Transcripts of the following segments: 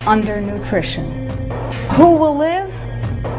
undernutrition. Who will live?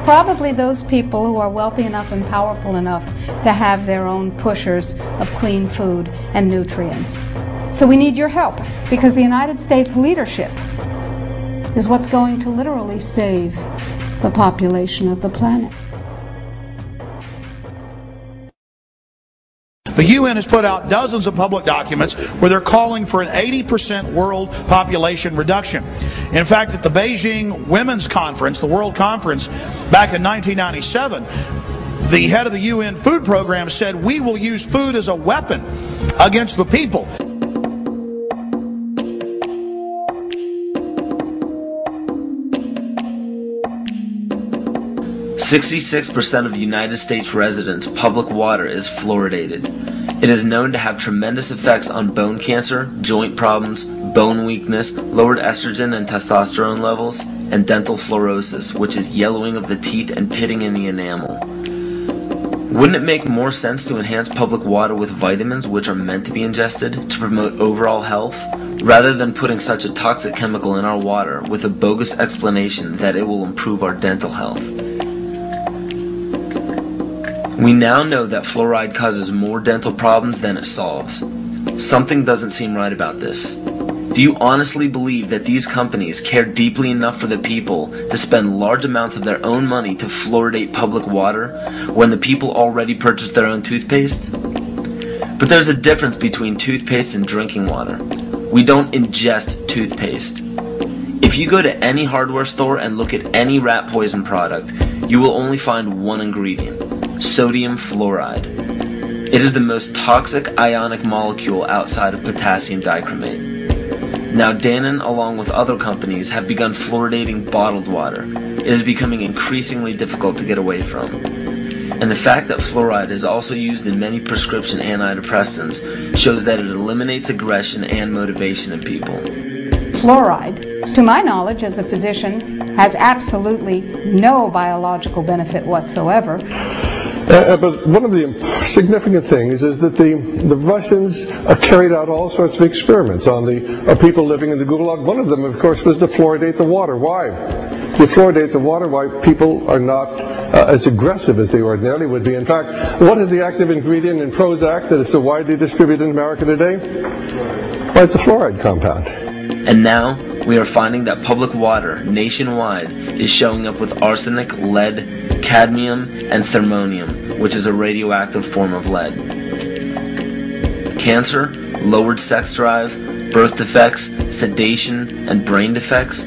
Probably those people who are wealthy enough and powerful enough to have their own pushers of clean food and nutrients. So we need your help, because the United States leadership is what's going to literally save the population of the planet. The UN has put out dozens of public documents where they're calling for an 80% world population reduction. In fact, at the Beijing Women's Conference, the World Conference, back in 1997, the head of the UN Food Program said, "We will use food as a weapon against the people." 66% of the United States residents' public water is fluoridated. It is known to have tremendous effects on bone cancer, joint problems, bone weakness, lowered estrogen and testosterone levels, and dental fluorosis, which is yellowing of the teeth and pitting in the enamel. Wouldn't it make more sense to enhance public water with vitamins which are meant to be ingested to promote overall health, rather than putting such a toxic chemical in our water with a bogus explanation that it will improve our dental health? We now know that fluoride causes more dental problems than it solves. Something doesn't seem right about this. Do you honestly believe that these companies care deeply enough for the people to spend large amounts of their own money to fluoridate public water when the people already purchase their own toothpaste? But there's a difference between toothpaste and drinking water. We don't ingest toothpaste. If you go to any hardware store and look at any rat poison product, you will only find one ingredient: sodium fluoride. It is the most toxic ionic molecule outside of potassium dichromate. Now Dannon, along with other companies, have begun fluoridating bottled water. It is becoming increasingly difficult to get away from. And the fact that fluoride is also used in many prescription antidepressants shows that it eliminates aggression and motivation in people. Fluoride, to my knowledge as a physician, has absolutely no biological benefit whatsoever. But one of the significant things is that the Russians carried out all sorts of experiments on the people living in the Gulag. One of them, of course, was to fluoridate the water. Why? You fluoridate the water, why people are not as aggressive as they ordinarily would be. In fact, what is the active ingredient in Prozac that is so widely distributed in America today? Well, it's a fluoride compound. And now, we are finding that public water nationwide is showing up with arsenic, lead, cadmium, and thermonium, which is a radioactive form of lead. Cancer, lowered sex drive, birth defects, sedation, and brain defects.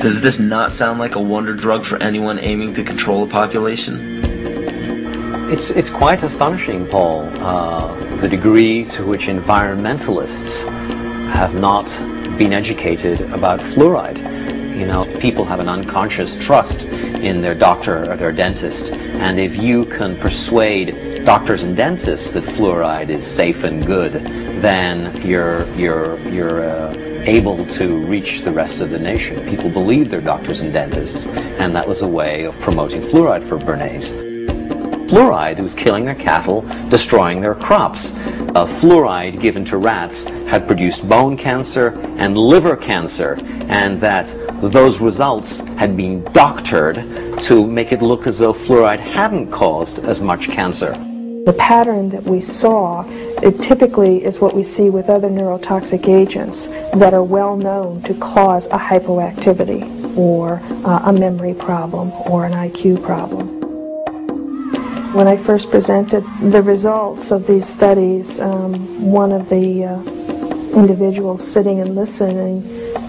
Does this not sound like a wonder drug for anyone aiming to control a population? It's quite astonishing, Paul, the degree to which environmentalists have not been educated about fluoride. You know, people have an unconscious trust in their doctor or their dentist, and if you can persuade doctors and dentists that fluoride is safe and good, then you're able to reach the rest of the nation. People believe their doctors and dentists, and that was a way of promoting fluoride for Bernays. Fluoride was killing their cattle, destroying their crops. Fluoride given to rats had produced bone cancer and liver cancer, and that those results had been doctored to make it look as though fluoride hadn't caused as much cancer. The pattern that we saw, it typically is what we see with other neurotoxic agents that are well known to cause a hypoactivity or a memory problem or an IQ problem. When I first presented the results of these studies, one of the individuals sitting and listening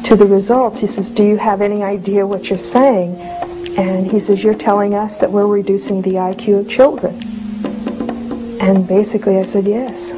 to the results, he says, "Do you have any idea what you're saying?" And he says, "You're telling us that we're reducing the IQ of children." And basically I said, yes.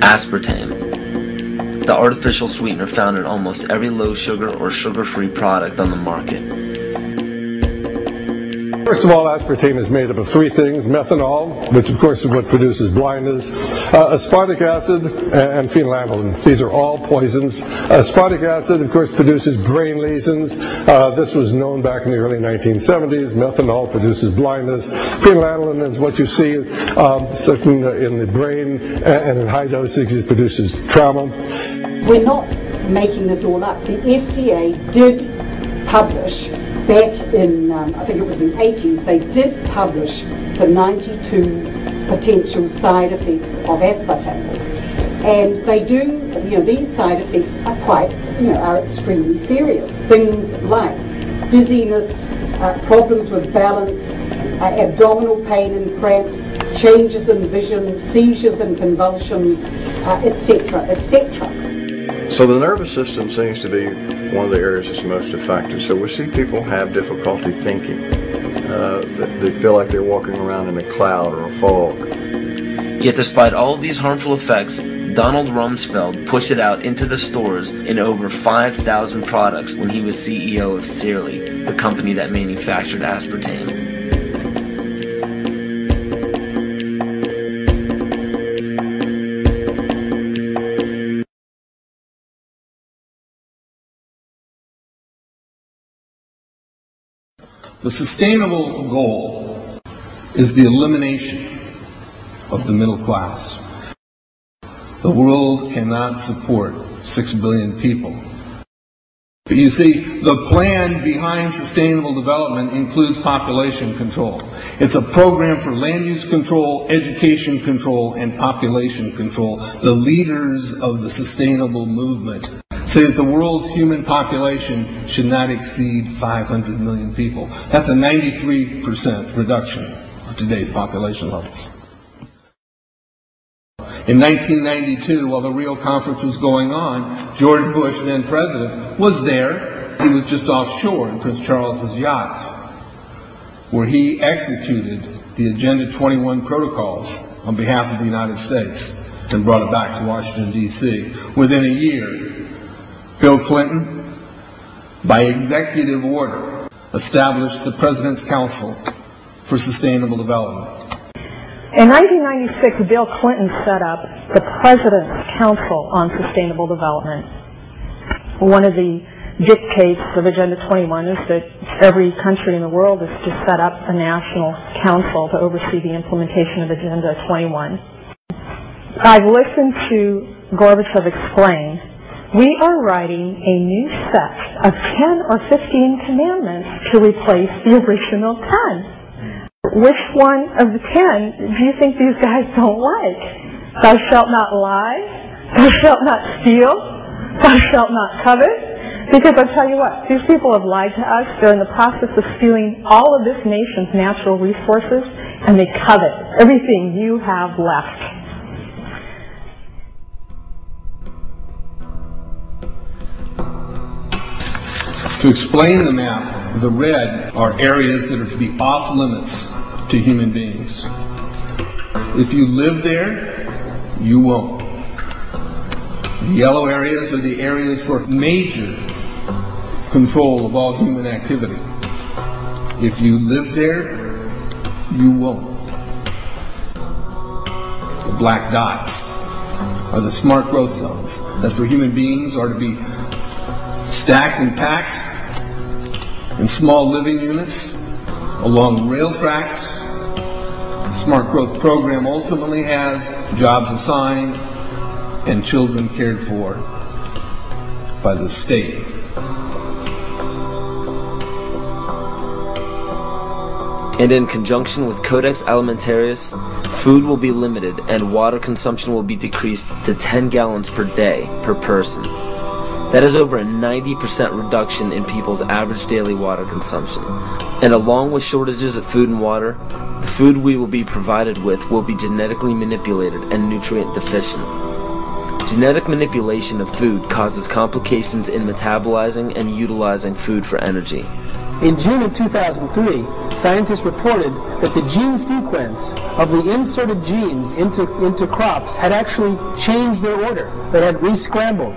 Aspartame. the artificial sweetener found in almost every low-sugar or sugar-free product on the market. First of all, aspartame is made up of three things: methanol, which of course is what produces blindness, aspartic acid, and phenylalanine. These are all poisons. Aspartic acid, of course, produces brain lesions. This was known back in the early 1970s. Methanol produces blindness. Phenylalanine is what you see in the brain, and in high dosage it produces trauma. We're not making this all up. The FDA did publish back in, I think it was the 80s, they did publish the 92 potential side effects of aspartame. And they do, these side effects are quite, are extremely serious. Things like dizziness, problems with balance, abdominal pain and cramps, changes in vision, seizures and convulsions, etc., etc. So the nervous system seems to be one of the areas that's most affected. So we see people have difficulty thinking. They feel like they're walking around in a cloud or a fog. Yet despite all of these harmful effects, Donald Rumsfeld pushed it out into the stores in over 5,000 products when he was CEO of Searly, the company that manufactured aspartame. The sustainable goal is the elimination of the middle class. The world cannot support 6 billion people. But you see, the plan behind sustainable development includes population control. It's a program for land use control, education control, and population control. The leaders of the sustainable movement say that the world's human population should not exceed 500 million people. That's a 93% reduction of today's population levels. In 1992, while the Rio conference was going on, George Bush, then president, was there. He was just offshore in Prince Charles's yacht, where he executed the Agenda 21 protocols on behalf of the United States and brought it back to Washington, D.C. Within a year, Bill Clinton, by executive order, established the President's Council for Sustainable Development. In 1996, Bill Clinton set up the President's Council on Sustainable Development. One of the dictates of Agenda 21 is that every country in the world is to set up a national council to oversee the implementation of Agenda 21. I've listened to Gorbachev explain, we are writing a new set of 10 or 15 commandments to replace the original 10. Which one of the 10 do you think these guys don't like? Thou shalt not lie, thou shalt not steal, thou shalt not covet. Because I'll tell you what, these people have lied to us. They're in the process of stealing all of this nation's natural resources, and they covet everything you have left. To explain the map, the red are areas that are to be off limits to human beings. If you live there, you won't. The yellow areas are the areas for major control of all human activity. If you live there, you won't. The black dots are the smart growth zones. That's where human beings are to be stacked and packed in small living units along rail tracks. The Smart Growth Program ultimately has jobs assigned and children cared for by the state. And in conjunction with Codex Alimentarius, food will be limited and water consumption will be decreased to 10 gallons per day per person. That is over a 90% reduction in people's average daily water consumption. And along with shortages of food and water, the food we will be provided with will be genetically manipulated and nutrient deficient. Genetic manipulation of food causes complications in metabolizing and utilizing food for energy. In June of 2003, scientists reported that the gene sequence of the inserted genes into crops had actually changed their order. They had re-scrambled.